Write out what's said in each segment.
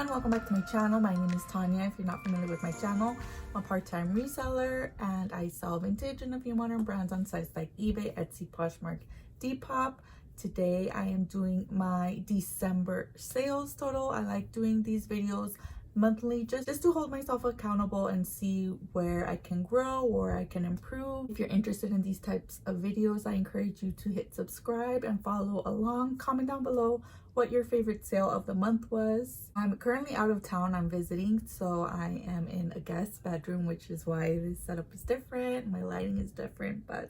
everyone, welcome back to my channel. My name is Tanya. If you're not familiar with my channel, I'm a part-time reseller and I sell vintage and a few modern brands on sites like eBay, Etsy, Poshmark, Depop. Today I am doing my December sales total. I like doing these videos monthly just to hold myself accountable and see where I can grow or I can improve. If you're interested in these types of videos, I encourage you to hit subscribe and follow along. Comment down below what your favorite sale of the month was. I'm currently out of town. I'm visiting, so I am in a guest bedroom, which is why this setup is different. My lighting is different, but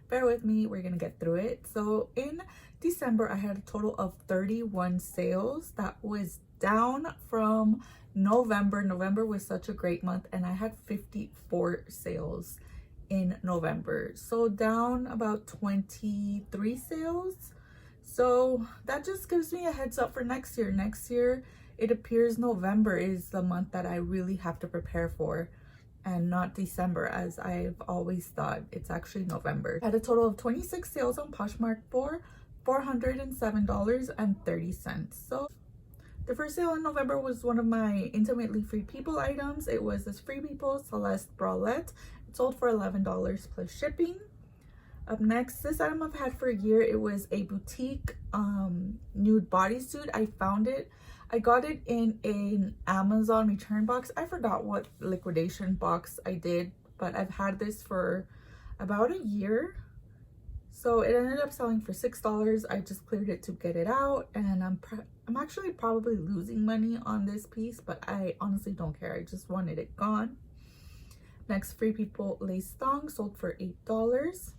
bear with me, we're gonna get through it. So in December, I had a total of 31 sales. That was down from November. November was such a great month and I had 54 sales in November. So down about 23 sales. So that just gives me a heads up for next year. Next year, it appears November is the month that I really have to prepare for and not December, as I've always thought. It's actually November. I had a total of 26 sales on Poshmark for $407.30. So the first sale in November was one of my Intimately Free People items. It was this Free People Celeste bralette. It sold for $11 plus shipping. Up next, this item I've had for a year. It was a boutique nude bodysuit. I found it. I got it in an Amazon return box. I forgot what liquidation box I did, but I've had this for about a year. So it ended up selling for $6. I just cleared it to get it out, and I'm actually probably losing money on this piece, but I honestly don't care. I just wanted it gone. Next, Free People lace thong sold for $8.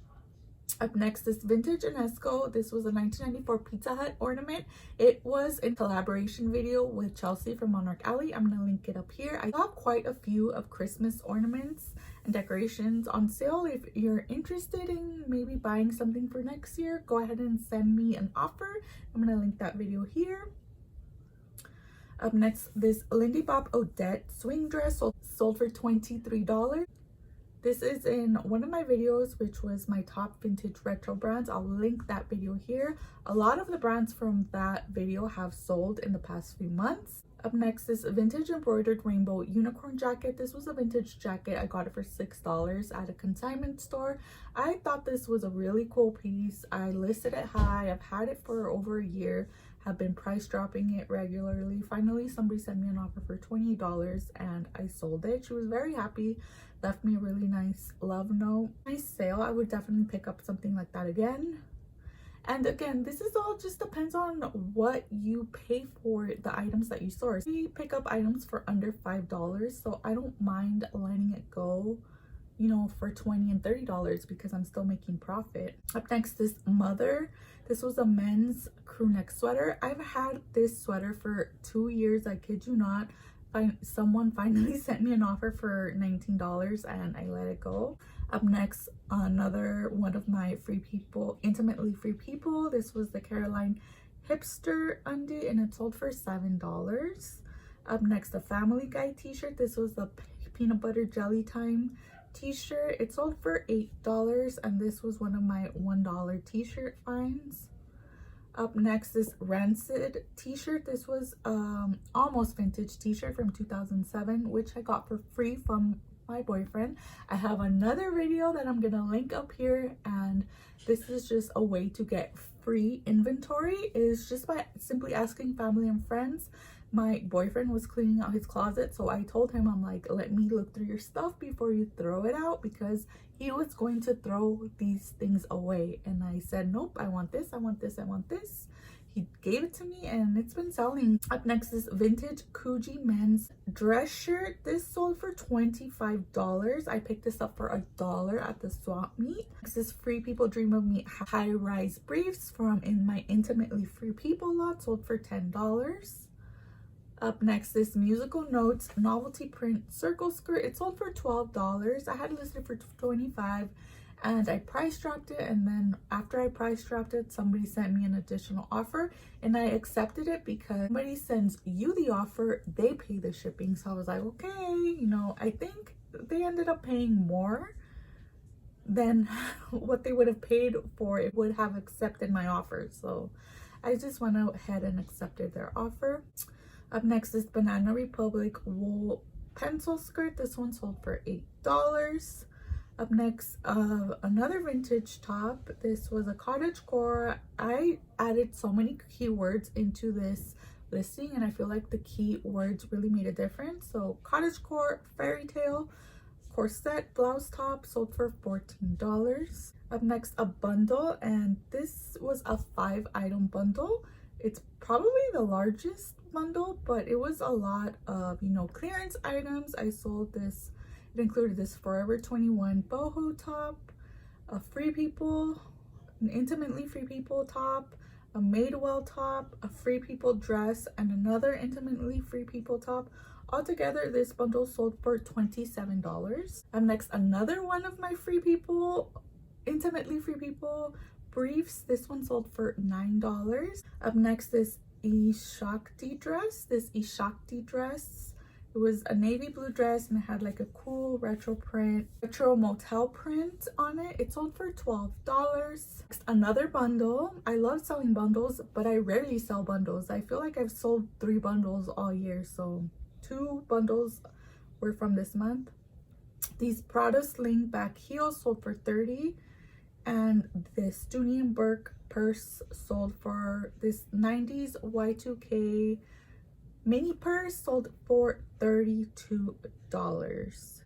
Up next is Vintage Unesco. This was a 1994 Pizza Hut ornament. It was in collaboration video with Chelsea from Monarch Alley. I'm gonna link it up here. I saw quite a few of Christmas ornaments and decorations on sale. If you're interested in maybe buying something for next year, go ahead and send me an offer. I'm gonna link that video here. Up next, this Lindy Odette swing dress sold for $23. This is in one of my videos, which was my top vintage retro brands. I'll link that video here. A lot of the brands from that video have sold in the past few months. Up next is a vintage embroidered rainbow unicorn jacket. This was a vintage jacket. I got it for $6 at a consignment store. I thought this was a really cool piece. I listed it high. I've had it for over a year. Have been price dropping it regularly. Finally, somebody sent me an offer for $20 and I sold it. She was very happy. Left me a really nice love note. Nice sale. I would definitely pick up something like that again. And again, this is all just depends on what you pay for the items that you source. We pick up items for under $5, so I don't mind letting it go, you know, for $20 and $30 because I'm still making profit. Up next, this Mother. This was a men's crew neck sweater. I've had this sweater for 2 years. I kid you not. Someone finally sent me an offer for $19 and I let it go. Up next, another one of my Free People, Intimately Free People. This was the Caroline Hipster undie and it sold for $7. Up next, the Family Guy t-shirt. This was the peanut butter jelly time t-shirt. It sold for $8 and this was one of my $1 t-shirt finds. Up next is Rancid t-shirt. This was almost vintage t-shirt from 2007, which I got for free from my boyfriend. I have another video that I'm gonna link up here, and this is just a way to get free inventory, is just by simply asking family and friends. My boyfriend was cleaning out his closet, so I told him, I'm like, let me look through your stuff before you throw it out, because he was going to throw these things away. And I said, nope, I want this, I want this, I want this. He gave it to me and it's been selling. Up next is vintage Coogee men's dress shirt. This sold for $25. I picked this up for $1 at the swap meet. Next is Free People Dream of Me high-rise briefs from in my Intimately Free People lot, sold for $10. Up next, this Musical Notes novelty print circle skirt. It sold for $12. I had it listed for $25 and I price dropped it, and then after I price dropped it, somebody sent me an additional offer and I accepted it because somebody sends you the offer, they pay the shipping. So I was like, okay, you know, I think they ended up paying more than what they would have paid for it would have accepted my offer. So I just went ahead and accepted their offer. Up next is Banana Republic wool pencil skirt. This one sold for $8. Up next, another vintage top. This was a cottagecore. I added so many keywords into this listing, and I feel like the keywords really made a difference. So cottagecore, fairy tale, corset, blouse top sold for $14. Up next, a bundle, and this was a 5-item bundle. It's probably the largest bundle, but it was a lot of, you know, clearance items. I sold this. It included this Forever 21 boho top, a Free People, an Intimately Free People top, a Madewell top, a Free People dress, and another Intimately Free People top. Altogether, this bundle sold for $27. Next, another one of my Free People, Intimately Free People briefs. This one sold for $9. Up next is Ishakti dress. This Ishakti dress, it was a navy blue dress, and it had like a cool retro motel print on it. It sold for $12. Next, another bundle. I love selling bundles, but I rarely sell bundles. I feel like I've sold 3 bundles all year, so 2 bundles were from this month. These Prada sling back heels sold for $30, and this Dooney & Burke purse sold for, this 90s Y2K mini purse sold for $32.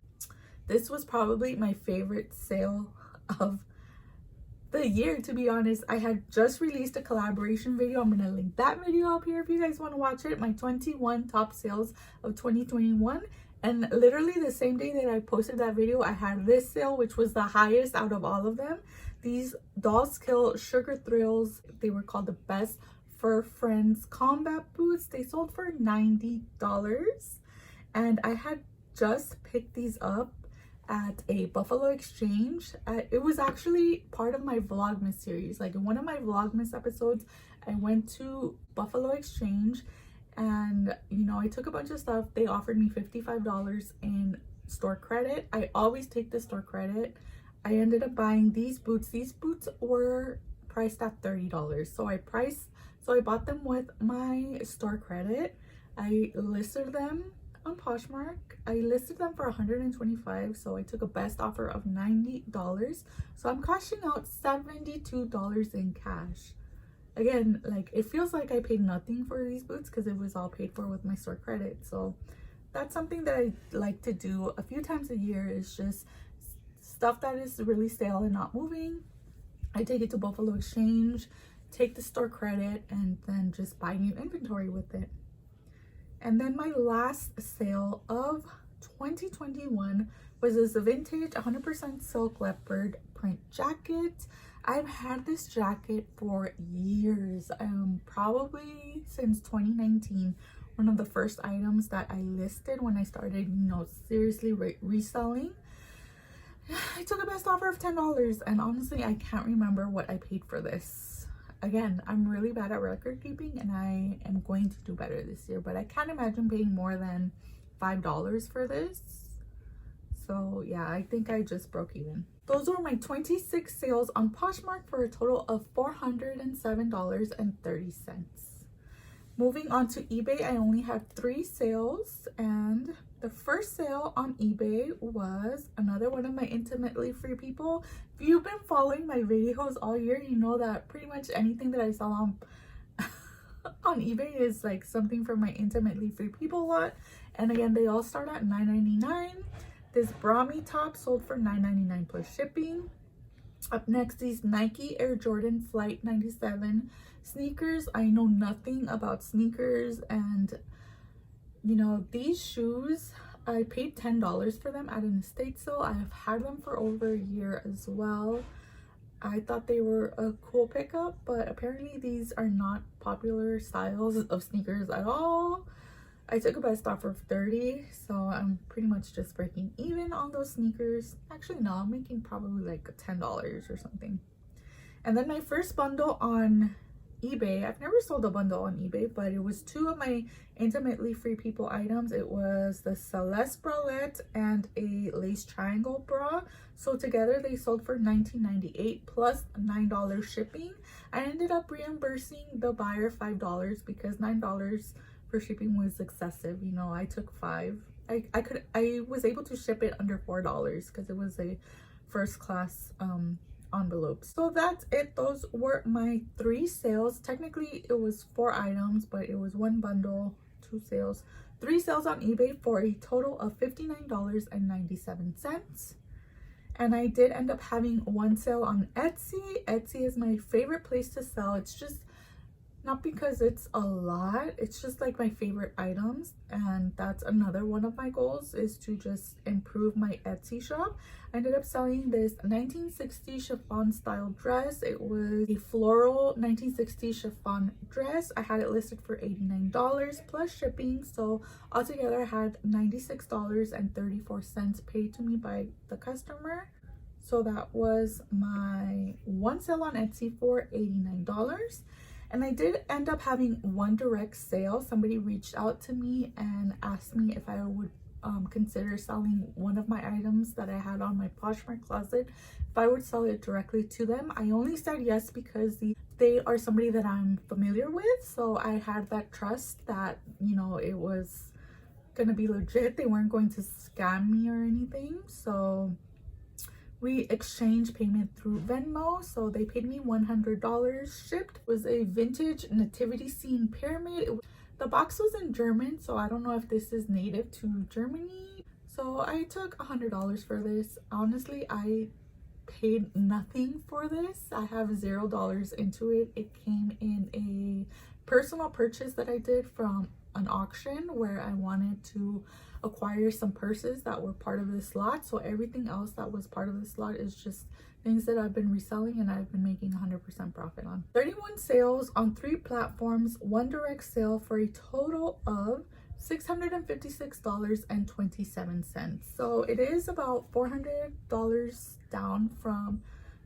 This was probably my favorite sale of the year, to be honest. I had just released a collaboration video. I'm gonna link that video up here if you guys want to watch it. My 21 top sales of 2021. And literally the same day that I posted that video, I had this sale, which was the highest out of all of them. These Dolls Kill Sugar Thrills, they were called the Best Fur Friends combat boots. They sold for $90, and I had just picked these up at a Buffalo Exchange. It was actually part of my Vlogmas series. Like in one of my Vlogmas episodes, I went to Buffalo Exchange, and you know, I took a bunch of stuff. They offered me $55 in store credit. I always take the store credit. I ended up buying these boots. These boots were priced at $30, so I bought them with my store credit. I listed them on Poshmark. I listed them for $125, so I took a best offer of $90. So I'm cashing out $72 in cash. Again, like, it feels like I paid nothing for these boots because it was all paid for with my store credit. So that's something that I like to do a few times a year, is just stuff that is really stale and not moving. I take it to Buffalo Exchange, take the store credit, and then just buy new inventory with it. And then my last sale of 2021 was this vintage 100% silk leopard print jacket. I've had this jacket for years, probably since 2019. One of the first items that I listed when I started, you know, seriously reselling. I took a best offer of $10, and honestly, I can't remember what I paid for this. Again, I'm really bad at record keeping, and I am going to do better this year, but I can't imagine paying more than $5 for this. So yeah, I think I just broke even. Those were my 26 sales on Poshmark for a total of $407.30. Moving on to eBay, I only had 3 sales, and the first sale on eBay was another one of my Intimately Free People. If you've been following my videos all year, you know that pretty much anything that I sell on on eBay is like something from my Intimately Free People lot. And again, they all start at $9.99. This Brahmi top sold for $9.99 plus shipping. Up next, these Nike Air Jordan Flight 97 sneakers. I know nothing about sneakers, and you know, these shoes, I paid $10 for them at an estate sale. I have had them for over a year as well. I thought they were a cool pickup, but apparently these are not popular styles of sneakers at all. I took a best offer of $30, so I'm pretty much just breaking even on those sneakers. Actually, no, I'm making probably like $10 or something. And then my first bundle on eBay, I've never sold a bundle on eBay, but it was 2 of my Intimately Free People items. It was the Celeste bralette and a lace triangle bra. So together they sold for $19.98 plus $9 shipping. I ended up reimbursing the buyer $5 because $9 for shipping was excessive. You know, I took 5. I was able to ship it under $4 because it was a first class envelope. So that's it. Those were my 3 sales. Technically it was 4 items, but it was 1 bundle, 2 sales, 3 sales on eBay for a total of $59.97. And I did end up having 1 sale on Etsy. Etsy is my favorite place to sell. It's just not because it's a lot, it's just like my favorite items, and that's another one of my goals, is to just improve my Etsy shop. I ended up selling this 1960 chiffon style dress. It was a floral 1960 chiffon dress. I had it listed for $89 plus shipping, so altogether I had $96.34 paid to me by the customer. So that was my 1 sale on Etsy for $89. And I did end up having 1 direct sale. Somebody reached out to me and asked me if I would consider selling one of my items that I had on my Poshmark closet, if I would sell it directly to them. I only said yes because they are somebody that I'm familiar with, so I had that trust that, you know, it was gonna be legit. They weren't going to scam me or anything. So we exchanged payment through Venmo, so they paid me $100 shipped. It was a vintage nativity scene pyramid. The box was in German, so I don't know if this is native to Germany. So I took $100 for this. Honestly, I paid nothing for this. I have $0 into it. It came in a personal purchase that I did from an auction where I wanted to acquire some purses that were part of this lot. So everything else that was part of this lot is just things that I've been reselling and I've been making 100% profit on. 31 sales on 3 platforms, 1 direct sale for a total of $656.27. So it is about $400 down from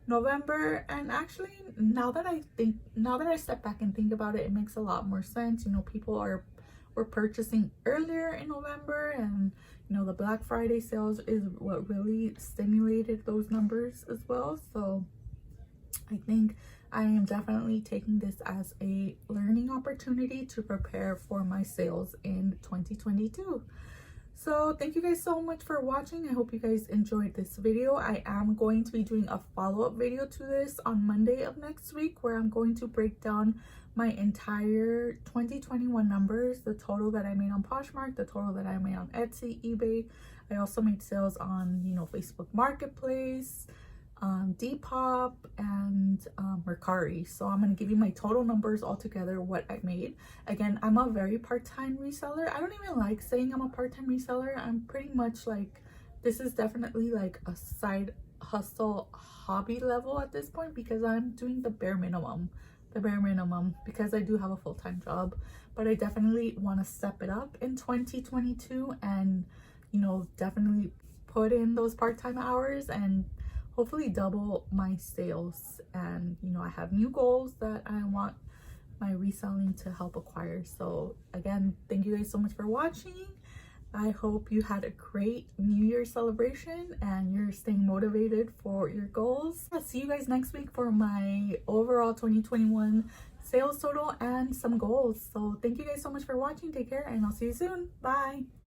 November. And actually, now that I step back and think about it, it makes a lot more sense. You know, people were purchasing earlier in November, and you know, the Black Friday sales is what really stimulated those numbers as well. So I think I am definitely taking this as a learning opportunity to prepare for my sales in 2022. So thank you guys so much for watching. I hope you guys enjoyed this video. I am going to be doing a follow-up video to this on Monday of next week, where I'm going to break down my entire 2021 numbers, the total that I made on Poshmark, the total that I made on Etsy, eBay. I also made sales on, you know, Facebook Marketplace, Depop, and Mercari. So I'm going to give you my total numbers all together, what I made. Again, I'm a very part-time reseller. I don't even like saying I'm a part-time reseller. I'm pretty much like, this is definitely like a side hustle hobby level at this point, because I'm doing the bare minimum because I do have a full-time job. But I definitely want to step it up in 2022 and, you know, definitely put in those part-time hours and hopefully double my sales. And you know, I have new goals that I want my reselling to help acquire. So again, thank you guys so much for watching. I hope you had a great New Year's celebration and you're staying motivated for your goals. I'll see you guys next week for my overall 2021 sales total and some goals. So thank you guys so much for watching. Take care, and I'll see you soon. Bye.